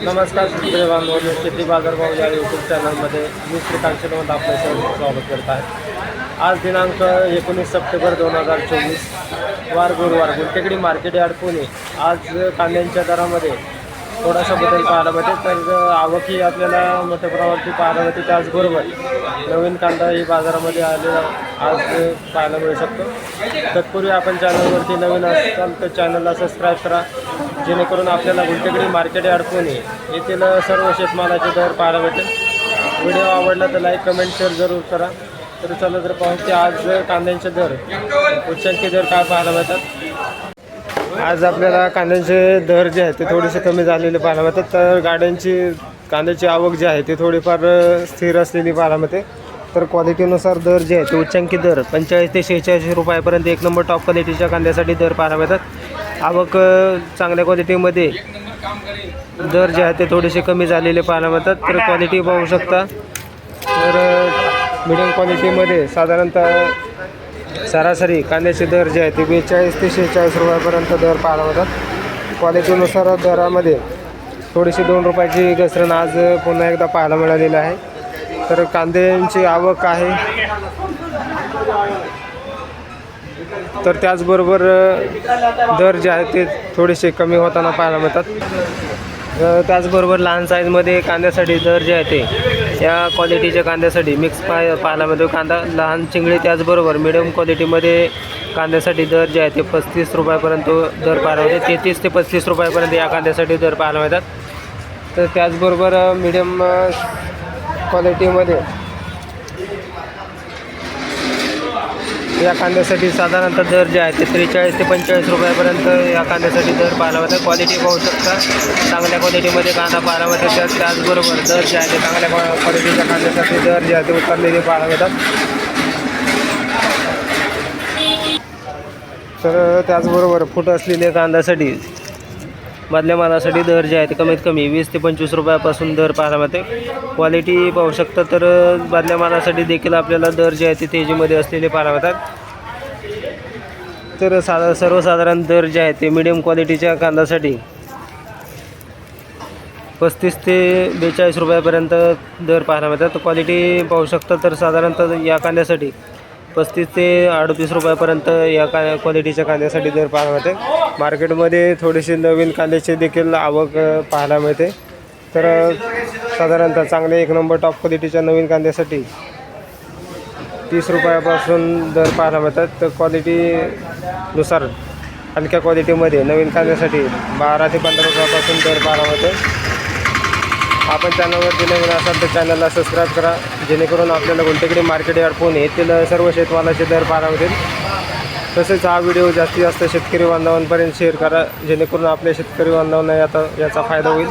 नमस्कार शेतकरी बांधवांनो, शेती बाजारभाव या यूट्यूब चॅनलमध्ये मी श्रीकांत शेलवंत आपलं सर्व स्वागत करत आहे। आज दिनांक 19 सप्टेंबर 2024 वार गुरुवार गुलटेकडी मार्केट यार्ड पुणे। आज कांद्यांच्या दरामध्ये थोडासा बदल पाहायला मिळते, तर आवकही आपल्याला मोठ्या प्रमाणावरती पाहायला मिळते। त्याचबरोबर नवीन कांदा ही बाजारामध्ये आलेला आज पाहायला मिळू शकतो। तत्पूर्वी आपण चॅनलवरती नवीन असाल तर चॅनलला सबस्क्राईब करा, जेणेकरून आपल्याला गुलटेकडी मार्केट यार्ड पुणे येथील सर्व शेतमालाचे दर पाहायला भेटेल। व्हिडिओ आवडला तर लाईक कमेंट शेअर जरूर करा। तर चला तर पाहू की आज कांद्यांचे दर उच्चांकी दर काय पाहायला मिळतात। आज आपल्याला कांद्यांचे दर जे आहेत ते थोडेसे कमी झालेले पाहायला मिळतात, तर कांद्याची आवक जी आहे ती थोडीफार स्थिर असलेली पाहायला मिळते। तर क्वालिटीनुसार दर जे आहे ते उच्चांकी दर 45 ते 46 रुपयापर्यंत एक नंबर टॉप क्वालिटीच्या कांद्यासाठी दर पाहायला मिळतात। आवक चांगल्या क्वालिटीमध्ये दर जे आहे ते थोडेसे कमी झालेले पाहायला मिळतात। तर क्वालिटी पाहू शकता, तर मिडियम क्वालिटीमध्ये साधारणतः सरासरी कांद्याचे दर जे आहे ते 42 ते 46 रुपयापर्यंत दर पाहायला मिळतात। क्वालिटीनुसार दरामध्ये थोडीशी 2 रुपयाची घसरण आज पुन्हा एकदा पाहायला मिळालेली आहे। तर कांद्यांची आवक आहे, तर त्याचबरोबर दर जे आहेत ते थोडेसे कमी होताना पाहायला मिळतात। त्याचबरोबर लहान साईजमध्ये कांद्यासाठी दर जे आहे ते या क्वालिटीच्या कांद्यासाठी मिक्स पाहायला मिळतो कांदा लहान चिंगळी। त्याचबरोबर मिडियम क्वालिटीमध्ये कांद्यासाठी दर जे आहे ते 35 रुपयापर्यंत दर पाहायला मिळते। 33 ते 35 रुपयापर्यंत या कांद्यासाठी दर पाहायला मिळतात। तर त्याचबरोबर मिडियम क्वालिटीमध्ये या कांद्यासाठी साधारणतः दर जे आहे ते 43 ते 45 रुपयापर्यंत या कांद्यासाठी दर पाहायला मिळतात। क्वालिटी पाहू शकता, चांगल्या क्वालिटीमध्ये कांदा पाहायला मिळतात। त्याचबरोबर दर जे आहे ते चांगल्या क्वालिटीच्या कांद्यासाठी दर जे आहे ते उतरलेले पाहायला मिळतात। तर त्याचबरोबर फूट असलेल्या कांद्यासाठी मधल्या मालासाठी दर जे आहे ते कमीत कमी 20 ते 25 रुपयापासून दर पाहायला मिळते। क्वालिटी पाहू शकता, तर मधल्या मालासाठी देखील आपल्याला दर जे आहे ते तेजीमध्ये असलेले पाहायला मिळतात। तर सर्वसाधारण दर जे आहे ते मिडियम क्वालिटीच्या कांद्यासाठी 35 ते 42 रुपयापर्यंत दर पाहायला मिळतात। क्वालिटी पाहू शकता, तर साधारणतः या कांद्यासाठी 35 ते 38 रुपयापर्यंत या क्वालिटीच्या कांद्यासाठी दर पाहायला मिळते। मार्केटमध्ये थोडीशी नवीन कांद्याची देखील आवक पाहायला मिळते। तर साधारणतः चांगले एक नंबर टॉप क्वालिटीच्या नवीन कांद्यासाठी 30 रुपयापासून दर पाहायला मिळतात। तर क्वालिटीनुसार हलक्या क्वालिटीमध्ये नवीन कांद्यासाठी 12 ते 15 रुपयापासून दर पाहायला मिळते। आपण चॅनलवरती नवीन असाल तर चॅनलला सबस्क्राईब करा, जेणेकरून आपल्याला गुलटेकडी मार्केट यार्ड पुणे येथील सर्व शेतमालाचे दर पाहायला मिळतील। तसेच हा व्हिडिओ जास्तीत जास्त शेतकरी बांधवांपर्यंत शेअर करा, जेणेकरून आपल्या शेतकरी बांधवांना याचा फायदा होईल।